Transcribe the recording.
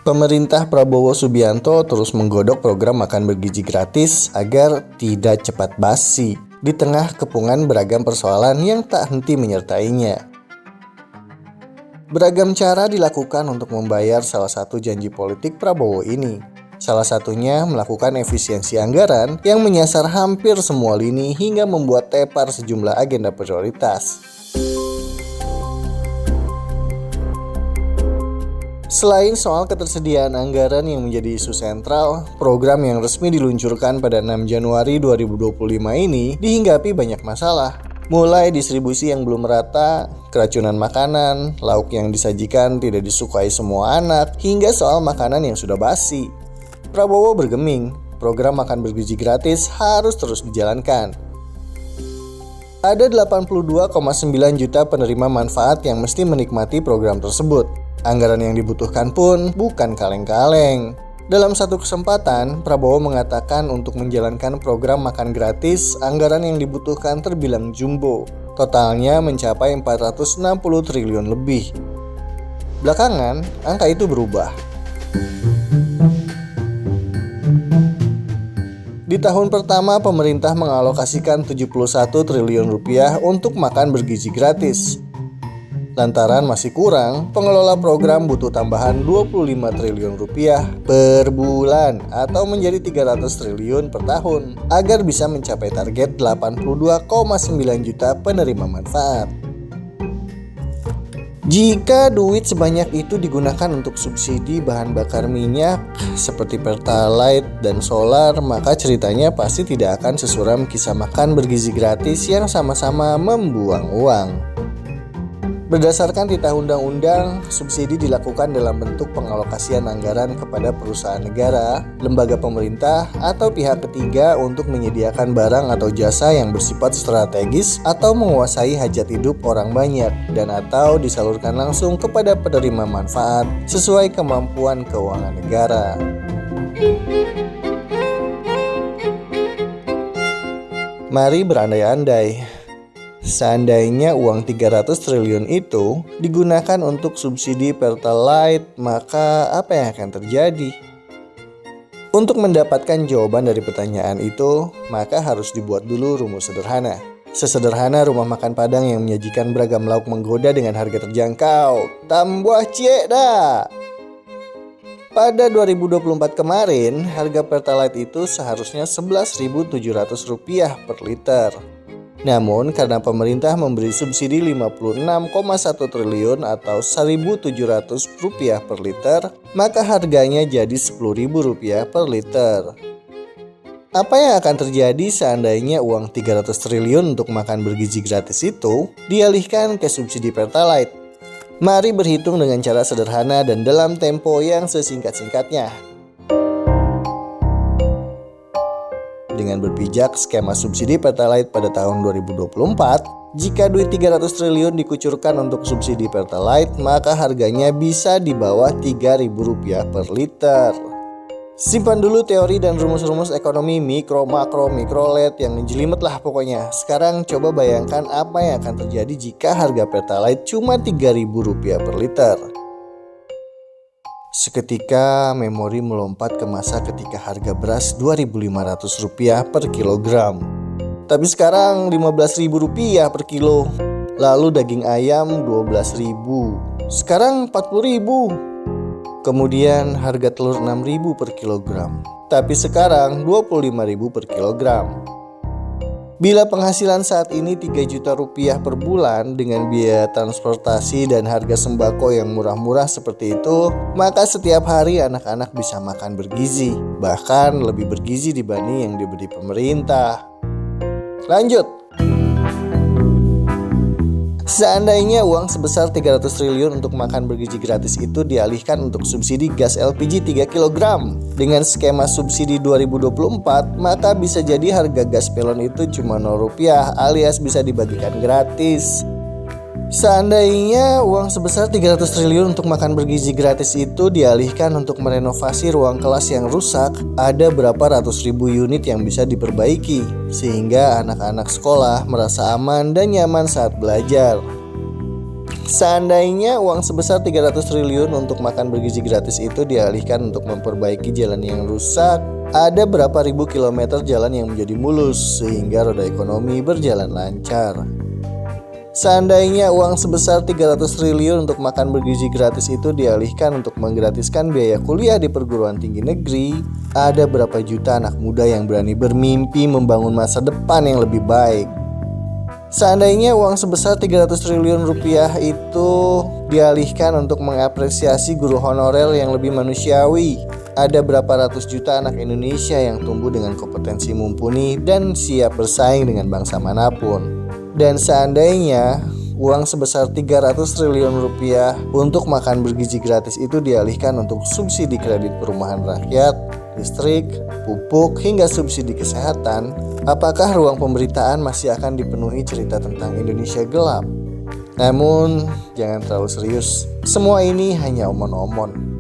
Pemerintah Prabowo Subianto terus menggodok program makan bergizi gratis agar tidak cepat basi di tengah kepungan beragam persoalan yang tak henti menyertainya. Beragam cara dilakukan untuk membayar salah satu janji politik Prabowo ini. Salah satunya melakukan efisiensi anggaran yang menyasar hampir semua lini hingga membuat tepar sejumlah agenda prioritas. Selain soal ketersediaan anggaran yang menjadi isu sentral, program yang resmi diluncurkan pada 6 Januari 2025 ini dihinggapi banyak masalah. Mulai distribusi yang belum merata, keracunan makanan, lauk yang disajikan tidak disukai semua anak, hingga soal makanan yang sudah basi. Prabowo bergeming, program makan bergizi gratis harus terus dijalankan. Ada 82,9 juta penerima manfaat yang mesti menikmati program tersebut. Anggaran yang dibutuhkan pun bukan kaleng-kaleng. Dalam satu kesempatan, Prabowo mengatakan untuk menjalankan program makan gratis, anggaran yang dibutuhkan terbilang jumbo. Totalnya mencapai 460 triliun lebih. Belakangan, angka itu berubah. Di tahun pertama, pemerintah mengalokasikan 71 triliun rupiah untuk makan bergizi gratis. Lantaran masih kurang, pengelola program butuh tambahan 25 triliun rupiah per bulan atau menjadi 300 triliun per tahun agar bisa mencapai target 82,9 juta penerima manfaat. Jika duit sebanyak itu digunakan untuk subsidi bahan bakar minyak seperti Pertalite dan solar, maka ceritanya pasti tidak akan sesuram kisah makan bergizi gratis yang sama-sama membuang uang. Berdasarkan titah undang-undang, subsidi dilakukan dalam bentuk pengalokasian anggaran kepada perusahaan negara, lembaga pemerintah, atau pihak ketiga untuk menyediakan barang atau jasa yang bersifat strategis atau menguasai hajat hidup orang banyak dan atau disalurkan langsung kepada penerima manfaat sesuai kemampuan keuangan negara. Mari berandai-andai. Seandainya uang 300 triliun itu digunakan untuk subsidi Pertalite, maka apa yang akan terjadi? Untuk mendapatkan jawaban dari pertanyaan itu, maka harus dibuat dulu rumus sederhana. Sesederhana rumah makan Padang yang menyajikan beragam lauk menggoda dengan harga terjangkau. Tambah cie dah! Pada 2024 kemarin, harga Pertalite itu seharusnya Rp11.700 per liter. Namun karena pemerintah memberi subsidi 56,1 triliun atau Rp1.700 per liter, maka harganya jadi Rp10.000 per liter. Apa yang akan terjadi seandainya uang 300 triliun untuk makan bergizi gratis itu dialihkan ke subsidi Pertalite? Mari berhitung dengan cara sederhana dan dalam tempo yang sesingkat-singkatnya. Dengan berpijak skema subsidi Pertalite pada tahun 2024, jika duit 300 triliun dikucurkan untuk subsidi Pertalite, maka harganya bisa di bawah Rp3.000 per liter. Simpan dulu teori dan rumus-rumus ekonomi mikro, makro, mikrolet yang menjelimet lah pokoknya. Sekarang coba bayangkan apa yang akan terjadi jika harga Pertalite cuma Rp3.000 per liter. Seketika memori melompat ke masa ketika harga beras Rp2.500 per kilogram. Tapi sekarang Rp15.000 per kilo. Lalu daging ayam Rp12.000. Sekarang Rp40.000. Kemudian harga telur Rp6.000 per kilogram. Tapi sekarang Rp25.000 per kilogram. Bila penghasilan saat ini Rp3 juta per bulan dengan biaya transportasi dan harga sembako yang murah-murah seperti itu, maka setiap hari anak-anak bisa makan bergizi, bahkan lebih bergizi dibanding yang diberi pemerintah. Lanjut. Seandainya uang sebesar 300 triliun untuk makan bergizi gratis itu dialihkan untuk subsidi gas LPG 3 kg. Dengan skema subsidi 2024, maka bisa jadi harga gas pelon itu cuma Rp0 alias bisa dibagikan gratis. Seandainya uang sebesar 300 triliun untuk makan bergizi gratis itu dialihkan untuk merenovasi ruang kelas yang rusak, ada berapa ratus ribu unit yang bisa diperbaiki, sehingga anak-anak sekolah merasa aman dan nyaman saat belajar. Seandainya uang sebesar 300 triliun untuk makan bergizi gratis itu dialihkan untuk memperbaiki jalan yang rusak, ada berapa ribu kilometer jalan yang menjadi mulus sehingga roda ekonomi berjalan lancar. Seandainya uang sebesar 300 triliun untuk makan bergizi gratis itu dialihkan untuk menggratiskan biaya kuliah di perguruan tinggi negeri, ada berapa juta anak muda yang berani bermimpi membangun masa depan yang lebih baik. Seandainya uang sebesar 300 triliun rupiah itu dialihkan untuk mengapresiasi guru honorer yang lebih manusiawi, ada berapa ratus juta anak Indonesia yang tumbuh dengan kompetensi mumpuni dan siap bersaing dengan bangsa manapun. Dan seandainya uang sebesar 300 triliun rupiah untuk makan bergizi gratis itu dialihkan untuk subsidi kredit perumahan rakyat, listrik, pupuk, hingga subsidi kesehatan, apakah ruang pemberitaan masih akan dipenuhi cerita tentang Indonesia gelap? Namun, jangan terlalu serius. Semua ini hanya omon-omon.